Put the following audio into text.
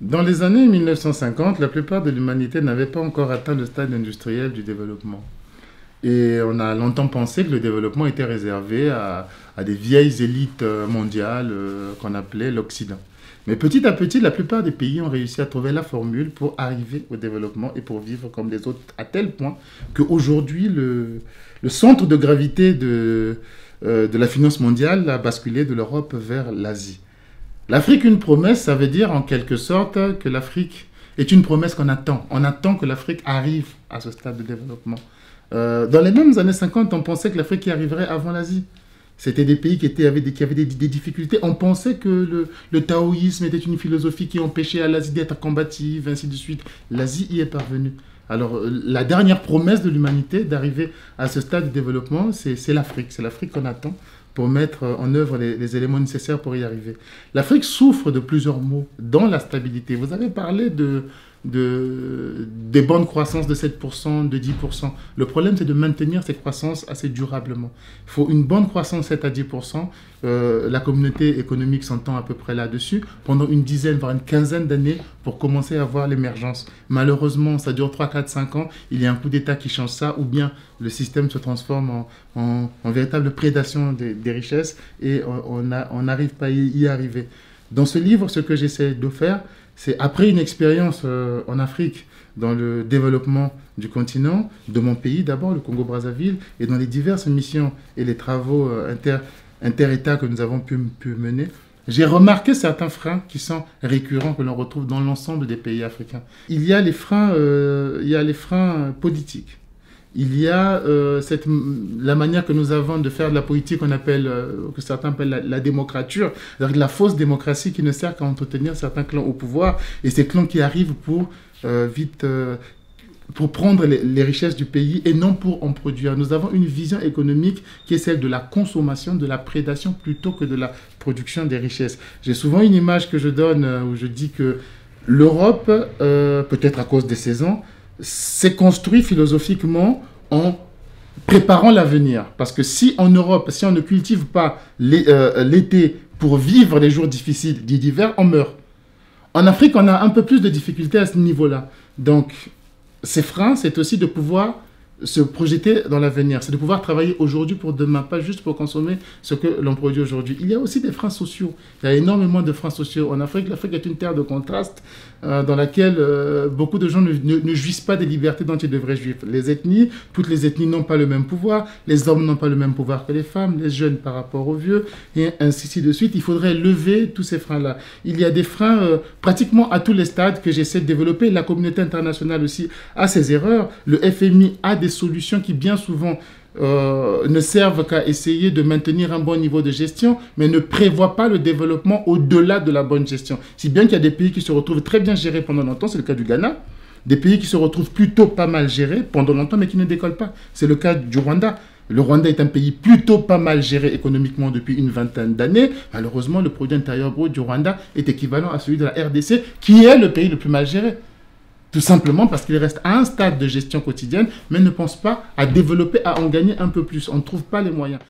Dans les années 1950, la plupart de l'humanité n'avait pas encore atteint le stade industriel du développement. Et on a longtemps pensé que le développement était réservé à des vieilles élites mondiales qu'on appelait l'Occident. Mais petit à petit, la plupart des pays ont réussi à trouver la formule pour arriver au développement et pour vivre comme les autres, à tel point qu'aujourd'hui, le centre de gravité de la finance mondiale a basculé de l'Europe vers l'Asie. L'Afrique, une promesse, ça veut dire en quelque sorte que l'Afrique est une promesse qu'on attend. On attend que l'Afrique arrive à ce stade de développement. Dans les mêmes années 50, on pensait que l'Afrique y arriverait avant l'Asie. C'était des pays qui avaient des difficultés. On pensait que le taoïsme était une philosophie qui empêchait à l'Asie d'être combative, ainsi de suite. L'Asie y est parvenue. Alors, la dernière promesse de l'humanité d'arriver à ce stade de développement, c'est l'Afrique. C'est l'Afrique qu'on attend pour mettre en œuvre les éléments nécessaires pour y arriver. L'Afrique souffre de plusieurs maux, dont la stabilité. Vous avez parlé des bonnes croissances de 7%, de 10%. Le problème, c'est de maintenir ces croissances assez durablement. Il faut une bonne croissance 7 à 10%. La communauté économique s'entend à peu près là-dessus pendant une dizaine, voire une quinzaine d'années pour commencer à voir l'émergence. Malheureusement, ça dure 3, 4, 5 ans. Il y a un coup d'État qui change ça, ou bien le système se transforme en véritable prédation des richesses et on n'arrive pas à y arriver. Dans ce livre, ce que j'essaie de faire, c'est après une expérience en Afrique, dans le développement du continent, de mon pays d'abord, le Congo-Brazzaville, et dans les diverses missions et les travaux inter-États que nous avons pu mener, j'ai remarqué certains freins qui sont récurrents, que l'on retrouve dans l'ensemble des pays africains. Il y a les freins politiques. Il y a la manière que nous avons de faire de la politique que certains appellent la démocrature, c'est-à-dire la fausse démocratie qui ne sert qu'à entretenir certains clans au pouvoir, et ces clans qui arrivent pour prendre les richesses du pays et non pour en produire. Nous avons une vision économique qui est celle de la consommation, de la prédation, plutôt que de la production des richesses. J'ai souvent une image que je donne où je dis que l'Europe, peut-être à cause des saisons, s'est construit philosophiquement en préparant l'avenir. Parce que si en Europe, si on ne cultive pas l'été pour vivre les jours difficiles d'hiver, on meurt. En Afrique, on a un peu plus de difficultés à ce niveau-là. Donc, ces freins, c'est aussi de pouvoir se projeter dans l'avenir. C'est de pouvoir travailler aujourd'hui pour demain, pas juste pour consommer ce que l'on produit aujourd'hui. Il y a aussi des freins sociaux. Il y a énormément de freins sociaux en Afrique. L'Afrique est une terre de contraste dans laquelle beaucoup de gens ne jouissent pas des libertés dont ils devraient jouir. Les ethnies, toutes les ethnies n'ont pas le même pouvoir. Les hommes n'ont pas le même pouvoir que les femmes, les jeunes par rapport aux vieux, et ainsi de suite. Il faudrait lever tous ces freins-là. Il y a des freins pratiquement à tous les stades que j'essaie de développer. La communauté internationale aussi a ses erreurs. Le FMI a des solutions qui bien souvent ne servent qu'à essayer de maintenir un bon niveau de gestion, mais ne prévoient pas le développement au-delà de la bonne gestion. Si bien qu'il y a des pays qui se retrouvent très bien gérés pendant longtemps, c'est le cas du Ghana, des pays qui se retrouvent plutôt pas mal gérés pendant longtemps, mais qui ne décollent pas. C'est le cas du Rwanda. Le Rwanda est un pays plutôt pas mal géré économiquement depuis une vingtaine d'années. Malheureusement, le produit intérieur brut du Rwanda est équivalent à celui de la RDC, qui est le pays le plus mal géré. Tout simplement parce qu'il reste à un stade de gestion quotidienne, mais ne pense pas à développer, à en gagner un peu plus. On ne trouve pas les moyens.